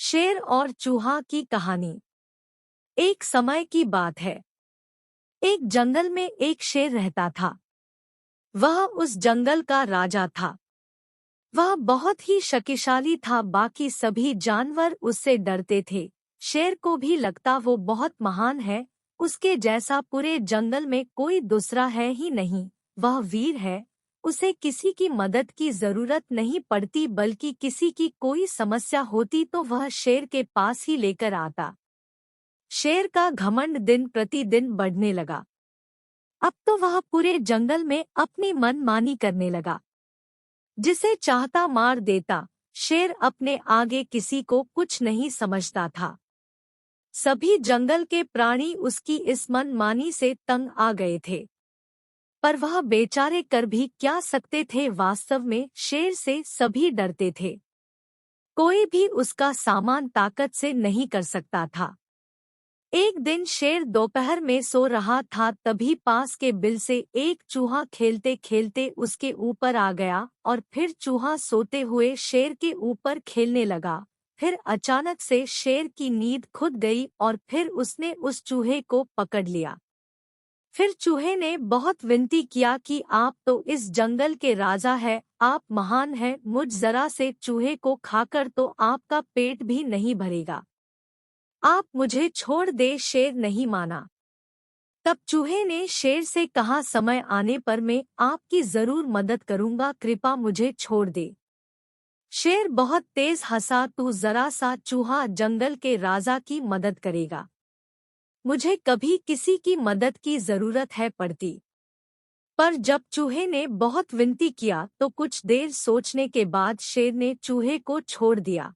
शेर और चूहा की कहानी। एक समय की बात है। एक जंगल में एक शेर रहता था। वह उस जंगल का राजा था। वह बहुत ही शक्तिशाली था। बाकी सभी जानवर उससे डरते थे। शेर को भी लगता वो बहुत महान है। उसके जैसा पूरे जंगल में कोई दूसरा है ही नहीं। वह वीर है। उसे किसी की मदद की जरूरत नहीं पड़ती, बल्कि किसी की कोई समस्या होती तो वह शेर के पास ही लेकर आता। शेर का घमंड दिन प्रतिदिन बढ़ने लगा। अब तो वह पूरे जंगल में अपनी मनमानी करने लगा। जिसे चाहता मार देता। शेर अपने आगे किसी को कुछ नहीं समझता था। सभी जंगल के प्राणी उसकी इस मनमानी से तंग आ गए थे। पर वह बेचारे कर भी क्या सकते थे। वास्तव में शेर से सभी डरते थे। कोई भी उसका सामना ताकत से नहीं कर सकता था। एक दिन शेर दोपहर में सो रहा था, तभी पास के बिल से एक चूहा खेलते खेलते उसके ऊपर आ गया और फिर चूहा सोते हुए शेर के ऊपर खेलने लगा। फिर अचानक से शेर की नींद खुद गई और फिर उसने उस चूहे को पकड़ लिया। फिर चूहे ने बहुत विनती किया कि आप तो इस जंगल के राजा हैं, आप महान हैं, मुझ जरा से चूहे को खाकर तो आपका पेट भी नहीं भरेगा। आप मुझे छोड़ दे। शेर नहीं माना। तब चूहे ने शेर से कहा, समय आने पर मैं आपकी जरूर मदद करूंगा, कृपा मुझे छोड़ दे। शेर बहुत तेज हंसा, तू जरा सा चूहा जंगल के राजा की मदद करेगा। मुझे कभी किसी की मदद की जरूरत है पड़ती। पर जब चूहे ने बहुत विनती किया तो कुछ देर सोचने के बाद शेर ने चूहे को छोड़ दिया।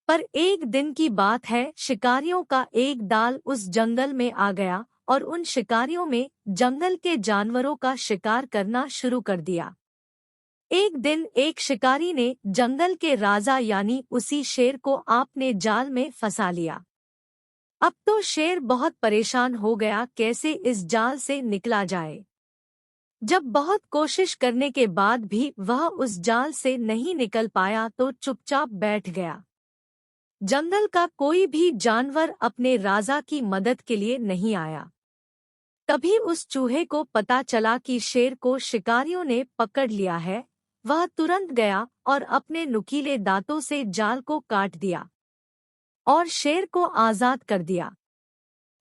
पर एक दिन की बात है, शिकारियों का एक दल उस जंगल में आ गया और उन शिकारियों में जंगल के जानवरों का शिकार करना शुरू कर दिया। एक दिन एक शिकारी ने जंगल के राजा यानी उसी शेर को अपने जाल में फंसा लिया। अब तो शेर बहुत परेशान हो गया, कैसे इस जाल से निकला जाए। जब बहुत कोशिश करने के बाद भी वह उस जाल से नहीं निकल पाया तो चुपचाप बैठ गया। जंगल का कोई भी जानवर अपने राजा की मदद के लिए नहीं आया। तभी उस चूहे को पता चला कि शेर को शिकारियों ने पकड़ लिया है। वह तुरंत गया और अपने नुकीले दांतों से जाल को काट दिया और शेर को आजाद कर दिया।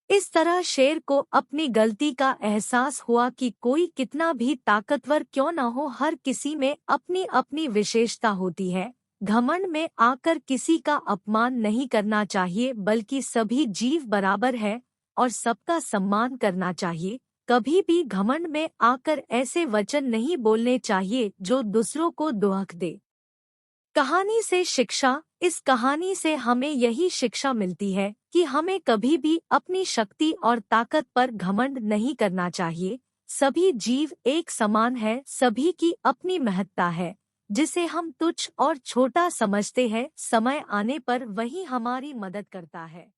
इस तरह शेर को अपनी गलती का एहसास हुआ कि कोई कितना भी ताकतवर क्यों न हो, हर किसी में अपनी अपनी विशेषता होती है। घमंड में आकर किसी का अपमान नहीं करना चाहिए, बल्कि सभी जीव बराबर है और सबका सम्मान करना चाहिए। कभी भी घमंड में आकर ऐसे वचन नहीं बोलने चाहिए जो दूसरों को दुख दे। कहानी से शिक्षा। इस कहानी से हमें यही शिक्षा मिलती है कि हमें कभी भी अपनी शक्ति और ताकत पर घमंड नहीं करना चाहिए। सभी जीव एक समान है, सभी की अपनी महत्ता है। जिसे हम तुच्छ और छोटा समझते हैं, समय आने पर वही हमारी मदद करता है।